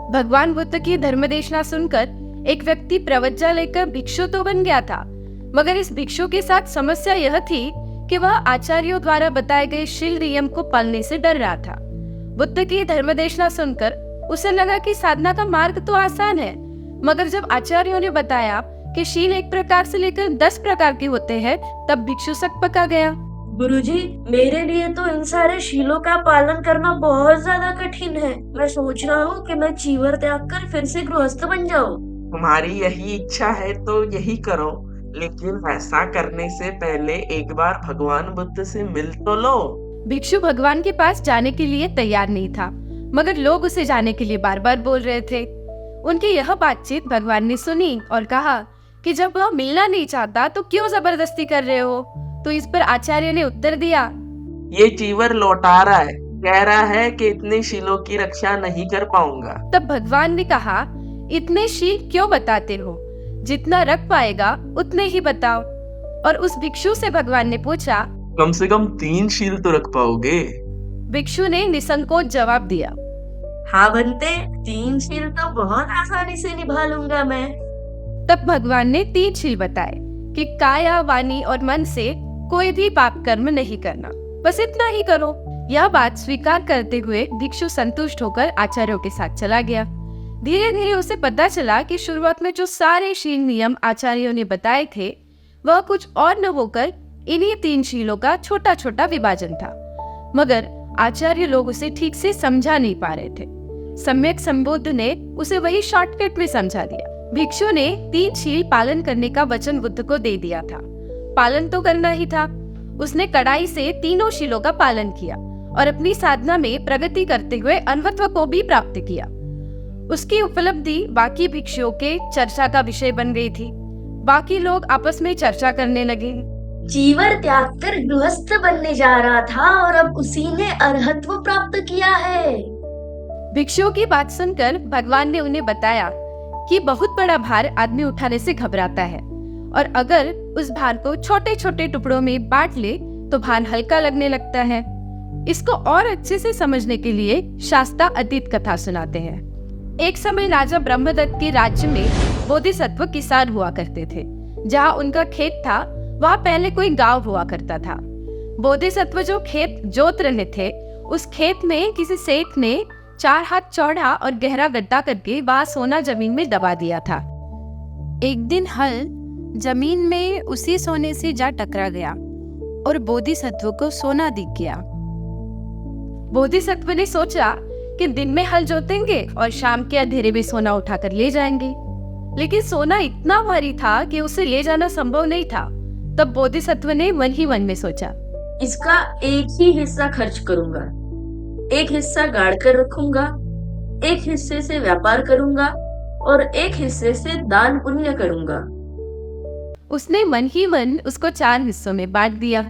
भगवान बुद्ध की धर्मदेशना सुनकर एक व्यक्ति प्रवज्जा लेकर भिक्षु तो बन गया था, मगर इस भिक्षु के साथ समस्या यह थी कि वह आचार्यों द्वारा बताए गए शील नियम को पालने से डर रहा था। बुद्ध की धर्मदेशना सुनकर उसे लगा कि साधना का मार्ग तो आसान है, मगर जब आचार्यों ने बताया कि शील 1 प्रकार से लेकर 10 प्रकार के होते हैं, तब भिक्षु सकपका गया। गुरुजी, मेरे लिए तो इन सारे शीलों का पालन करना बहुत ज्यादा कठिन है। मैं सोच रहा हूँ कि मैं चीवर त्याग कर फिर से गृहस्थ बन जाऊँ। तुम्हारी यही इच्छा है तो यही करो, लेकिन ऐसा करने से पहले एक बार भगवान बुद्ध से मिल तो लो। भिक्षु भगवान के पास जाने के लिए तैयार नहीं था, मगर लोग उसे जाने के लिए बार बार बोल रहे थे। उनकी यह बातचीत भगवान ने सुनी और कहा कि जब वह मिलना नहीं चाहता तो क्यों जबरदस्ती कर रहे हो। तो इस पर आचार्य ने उत्तर दिया, ये चीवर लौटा रहा है, कह रहा है कि इतने शीलों की रक्षा नहीं कर पाऊंगा। तब भगवान ने कहा, इतने शील क्यों बताते हो, जितना रख पाएगा उतने ही बताओ। और उस भिक्षु से भगवान ने पूछा, कम से कम 3 शील तो रख पाओगे? भिक्षु ने निसंकोच जवाब दिया, हाँ बनते, 3 शील तो बहुत आसानी से निभा लूंगा मैं। तब भगवान ने 3 शील बताए कि काया, वाणी और मन से कोई भी पाप कर्म नहीं करना, बस इतना ही करो। यह बात स्वीकार करते हुए भिक्षु संतुष्ट होकर आचार्यों के साथ चला गया। धीरे धीरे उसे पता चला कि शुरुआत में जो सारे शील नियम आचार्यों ने बताए थे, वह कुछ और न होकर इन्हीं 3 शीलों का छोटा छोटा विभाजन था। मगर आचार्य लोग उसे ठीक से समझा नहीं पा रहे थे। सम्यक संबुद्ध ने उसे वही शॉर्टकट में समझा दिया। भिक्षु ने 3 शील पालन करने का वचन बुद्ध को दे दिया था, पालन तो करना ही था। उसने कड़ाई से तीनों शीलों का पालन किया और अपनी साधना में प्रगति करते हुए अनवत्व को भी प्राप्त किया। उसकी उपलब्धि बाकी भिक्षुओं के चर्चा का विषय बन गई थी। बाकी लोग आपस में चर्चा करने लगे, चीवर त्याग कर गृहस्थ बनने जा रहा था और अब उसी ने अरहत्व प्राप्त किया है। भिक्षुओं की बात सुनकर भगवान ने उन्हें बताया कि बहुत बड़ा भार आदमी उठाने से घबराता है, और अगर उस भार को छोटे छोटे टुकड़ों में बांट ले तो भार हल्का लगने लगता है। इसको और अच्छे से समझने के लिए शास्त्रा अतीत कथा सुनाते हैं। एक समय राजा ब्रह्मदत्त के राज्य में बोधिसत्व किसान हुआ करते थे। जहाँ उनका खेत था, वहाँ पहले कोई गांव हुआ करता था। बोधिसत्व जो खेत जोत रहे थे, उस खेत में किसी सेठ ने 4 हाथ चौड़ा और गहरा गड्ढा करके वहाँ सोना जमीन में दबा दिया था। एक दिन हल जमीन में उसी सोने से जा टकरा गया और बोधिसत्व को सोना दिख गया। बोधिसत्व ने सोचा कि दिन में हल जोतेंगे और शाम के अंधेरे में सोना उठाकर ले जाएंगे, लेकिन सोना इतना भारी था कि उसे ले जाना संभव नहीं था। तब बोधिसत्व ने मन ही मन में सोचा, इसका एक ही हिस्सा खर्च करूंगा, एक हिस्सा गाड़ कर रखूंगा, एक हिस्से से व्यापार करूंगा और एक हिस्से से दान पुण्य करूंगा। उसने मन ही मन उसको 4 हिस्सों में बांट दिया।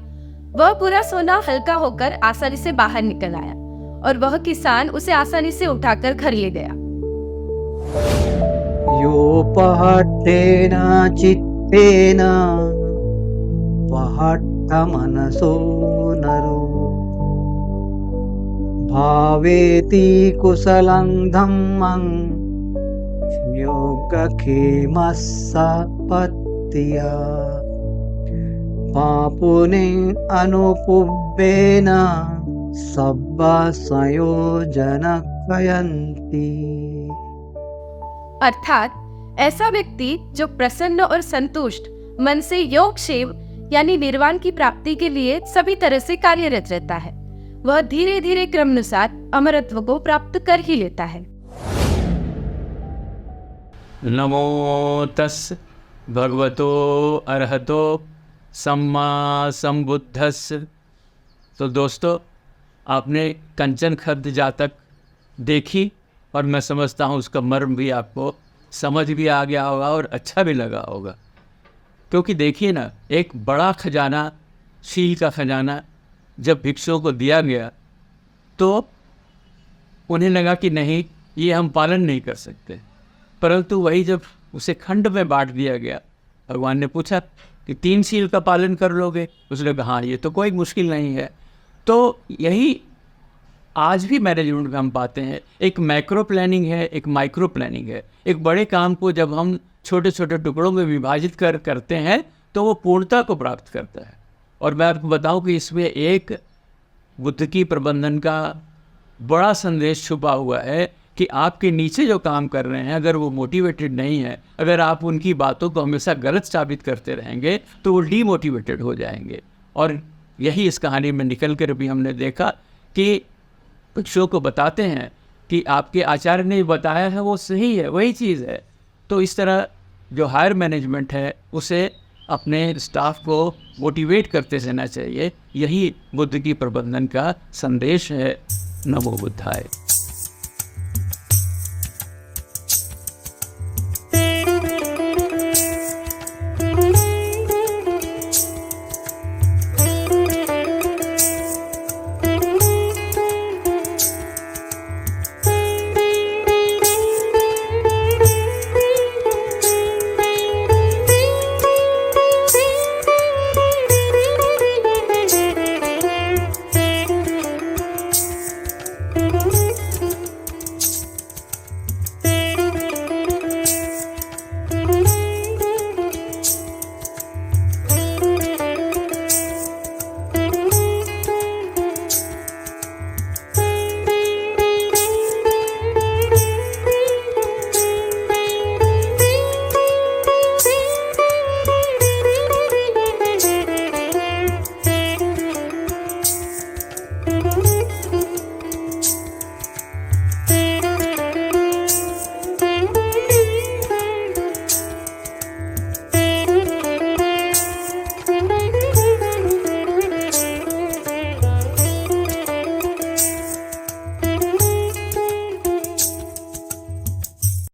वह पूरा सोना हल्का होकर आसानी से बाहर निकल आया और वह किसान उसे आसानी से उठाकर घर ले गया। योपहट्टेन चित्तेन पहट्ट मनसो नरो भावेति कुशलं धम्मं योगक्षेमस्सपत्तिया पापुने अनुपुब्बेन सब्बा संयोजन कयन्ति। अर्थात ऐसा व्यक्ति जो प्रसन्न और संतुष्ट मन से योगक्षेम यानी निर्वाण की प्राप्ति के लिए सभी तरह से कार्यरत रहता है, वह धीरे धीरे क्रमानुसार अमरत्व को प्राप्त कर ही लेता है। नमो तस् भगवतो अरहतो सम्मा संबुद्धस्य। तो दोस्तों, आपने कंचन खद्द जातक देखी और मैं समझता हूँ उसका मर्म भी आपको समझ भी आ गया होगा और अच्छा भी लगा होगा। क्योंकि देखिए ना, एक बड़ा खजाना, शील का खजाना जब भिक्षुओं को दिया गया तो उन्हें लगा कि नहीं, ये हम पालन नहीं कर सकते। परंतु वही जब उसे खंड में बांट दिया गया, भगवान ने पूछा कि 3 शील का पालन कर लोगे? उसने कहा हाँ, ये तो कोई मुश्किल नहीं है। तो यही आज भी मैनेजमेंट में हम पाते हैं। एक मैक्रो प्लानिंग है, एक माइक्रो प्लानिंग है। एक बड़े काम को जब हम छोटे छोटे टुकड़ों में विभाजित करते हैं तो वो पूर्णता को प्राप्त करता है। और मैं आपको बताऊं कि इसमें एक बुद्ध की प्रबंधन का बड़ा संदेश छुपा हुआ है कि आपके नीचे जो काम कर रहे हैं, अगर वो मोटिवेटेड नहीं है, अगर आप उनकी बातों को हमेशा गलत साबित करते रहेंगे तो वो डीमोटिवेटेड हो जाएंगे। और यही इस कहानी में निकल कर भी हमने देखा कि भिक्षुओं को बताते हैं कि आपके आचार्य ने बताया है वो सही है, वही चीज़ है। तो इस तरह जो हायर मैनेजमेंट है उसे अपने स्टाफ को मोटिवेट करते रहना चाहिए। यही बुद्ध की प्रबंधन का संदेश है। नमो बुद्धाय।